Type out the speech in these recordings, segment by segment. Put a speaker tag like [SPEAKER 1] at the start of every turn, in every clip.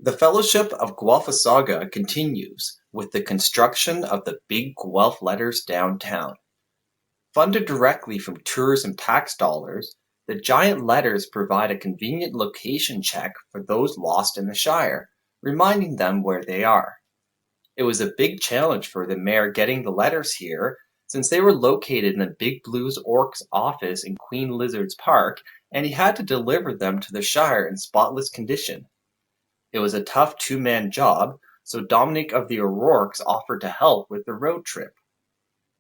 [SPEAKER 1] The Fellowship of Guelphissauga continues with the construction of the Big Guelph letters downtown. Funded directly from tourism tax dollars, the giant letters provide a convenient location check for those lost in the Shire, reminding them where they are. It was a big challenge for the mayor getting the letters here, since they were located in the Big Blue Orc's office in Queen Lizard's Park, and he had to deliver them to the Shire in spotless condition. It was a tough two-man job, so Dominic of the O'Rourke's offered to help with the road trip.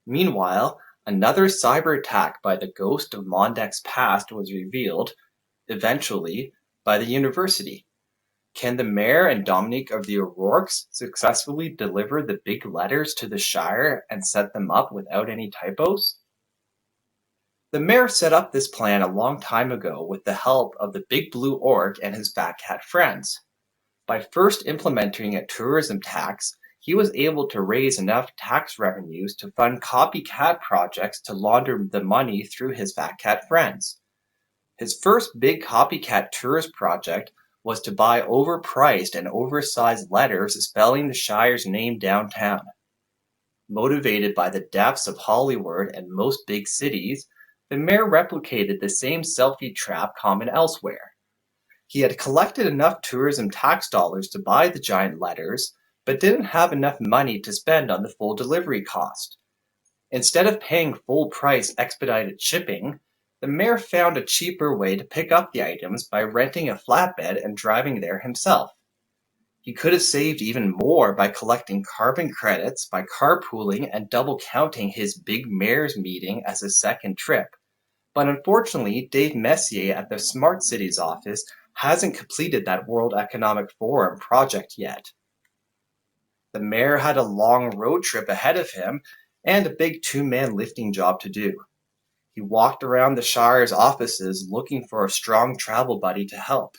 [SPEAKER 1] Meanwhile, another cyber attack by the Ghost of Mondex past was revealed, eventually, by the university. Can the mayor and Dominic of the O'Rourke's successfully deliver the big letters to the Shire and set them up without any typos? The mayor set up this plan a long time ago with the help of the Big Blue Orc and his fat cat friends. By first implementing a tourism tax, he was able to raise enough tax revenues to fund copycat projects to launder the money through his fat cat friends. His first big copycat tourist project was to buy overpriced and oversized letters spelling the Shire's name downtown. Motivated by the depths of Hollywood and most big cities, the mayor replicated the same selfie trap common elsewhere. He had collected enough tourism tax dollars to buy the giant letters, but didn't have enough money to spend on the full delivery cost. Instead of paying full-price expedited shipping, the mayor found a cheaper way to pick up the items by renting a flatbed and driving there himself. He could have saved even more by collecting carbon credits by carpooling and double-counting his big mayor's meeting as a second trip. But unfortunately, Dave Messier at the Smart Cities office hasn't completed that World Economic Forum project yet. The mayor had a long road trip ahead of him and a big two-man lifting job to do. He walked around the Shire's offices looking for a strong travel buddy to help.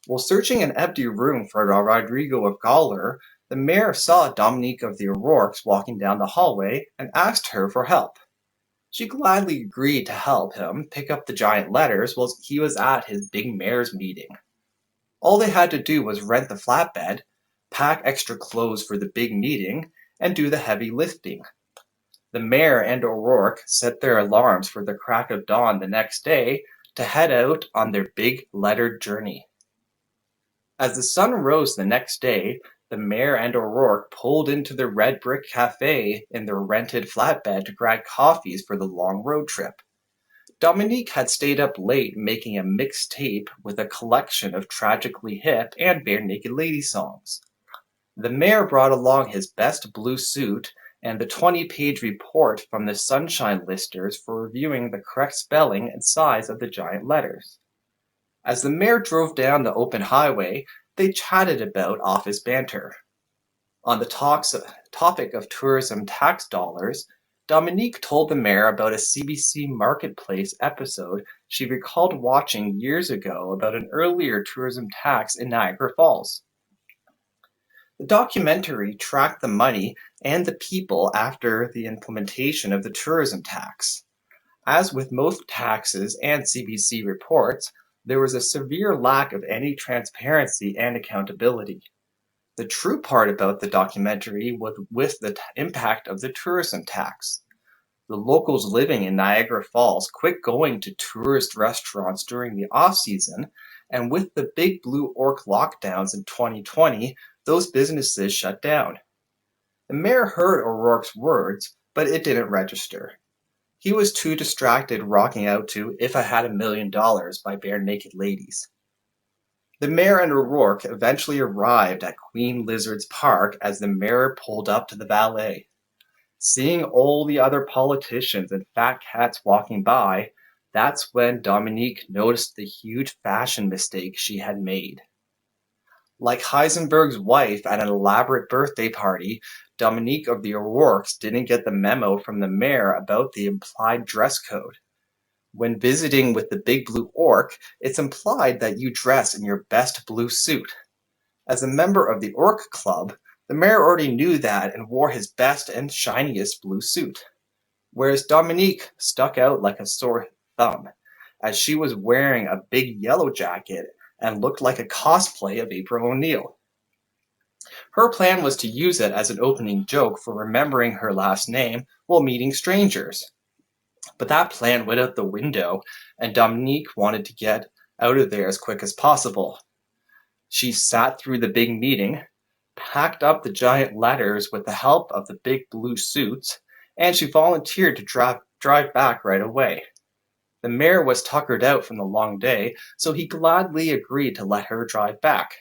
[SPEAKER 1] While searching an empty room for Rodrigo of Gawler, the mayor saw Dominique of the O'Rourke's walking down the hallway and asked her for help. She gladly agreed to help him pick up the giant letters while he was at his big mayor's meeting. All they had to do was rent the flatbed, pack extra clothes for the big meeting, and do the heavy lifting. The mayor and O'Rourke set their alarms for the crack of dawn the next day to head out on their big lettered journey. As the sun rose the next day, the mayor and O'Rourke pulled into the Red Brick Cafe in their rented flatbed to grab coffees for the long road trip. Dominique had stayed up late making a mixtape with a collection of tragically hip and bare-naked lady songs. The mayor brought along his best blue suit and the 20-page report from the Sunshine Listers for reviewing the correct spelling and size of the giant letters. As the mayor drove down the open highway, they chatted about office banter. On the topic of tourism tax dollars, Dominique told the mayor about a CBC Marketplace episode she recalled watching years ago about an earlier tourism tax in Niagara Falls. The documentary tracked the money and the people after the implementation of the tourism tax. As with most taxes and CBC reports, there was a severe lack of any transparency and accountability. The true part about the documentary was with the impact of the tourism tax. The locals living in Niagara Falls quit going to tourist restaurants during the off-season, and with the Big Blue Orc lockdowns in 2020, those businesses shut down. The mayor heard O'Rourke's words, but it didn't register. He was too distracted rocking out to If I Had $1 Million by Bare Naked Ladies. The mayor and O'Rourke eventually arrived at Queen Lizard's Park as the mayor pulled up to the valet. Seeing all the other politicians and fat cats walking by, that's when Dominique noticed the huge fashion mistake she had made. Like Heisenberg's wife at an elaborate birthday party, Dominique of the O'Rourke's didn't get the memo from the mayor about the implied dress code. When visiting with the Big Blue Orc, it's implied that you dress in your best blue suit. As a member of the Orc Club, the mayor already knew that and wore his best and shiniest blue suit. Whereas Dominique stuck out like a sore thumb, as she was wearing a big yellow jacket and looked like a cosplay of April O'Neil. Her plan was to use it as an opening joke for remembering her last name while meeting strangers. But that plan went out the window, and Dominique wanted to get out of there as quick as possible. She sat through the big meeting, packed up the giant letters with the help of the big blue suits, and she volunteered to drive back right away. The mayor was tuckered out from the long day, so he gladly agreed to let her drive back.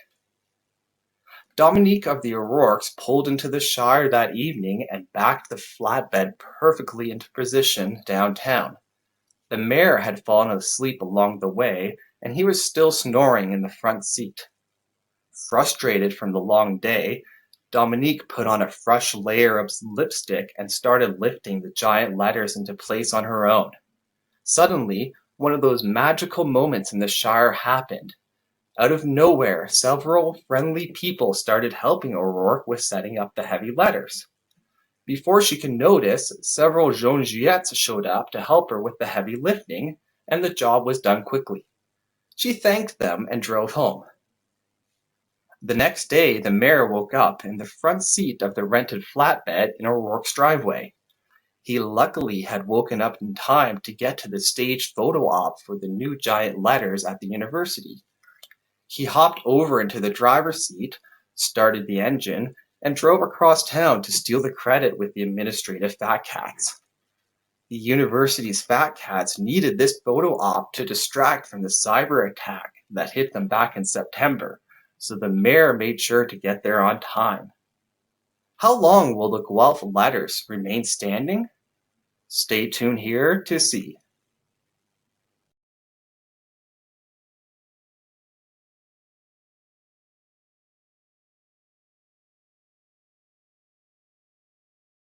[SPEAKER 1] Dominique of the O'Rourkes pulled into the Shire that evening and backed the flatbed perfectly into position downtown. The mayor had fallen asleep along the way, and he was still snoring in the front seat. Frustrated from the long day, Dominique put on a fresh layer of lipstick and started lifting the giant letters into place on her own. Suddenly, one of those magical moments in the Shire happened. Out of nowhere, several friendly people started helping O'Rourke with setting up the heavy letters. Before she could notice, several Jondiettes showed up to help her with the heavy lifting, and the job was done quickly. She thanked them and drove home. The next day, the mayor woke up in the front seat of the rented flatbed in O'Rourke's driveway. He luckily had woken up in time to get to the staged photo op for the new giant letters at the university. He hopped over into the driver's seat, started the engine, and drove across town to steal the credit with the administrative fat cats. The university's fat cats needed this photo op to distract from the cyber attack that hit them back in September, so the mayor made sure to get there on time. How long will the Guelph letters remain standing? Stay tuned here to see.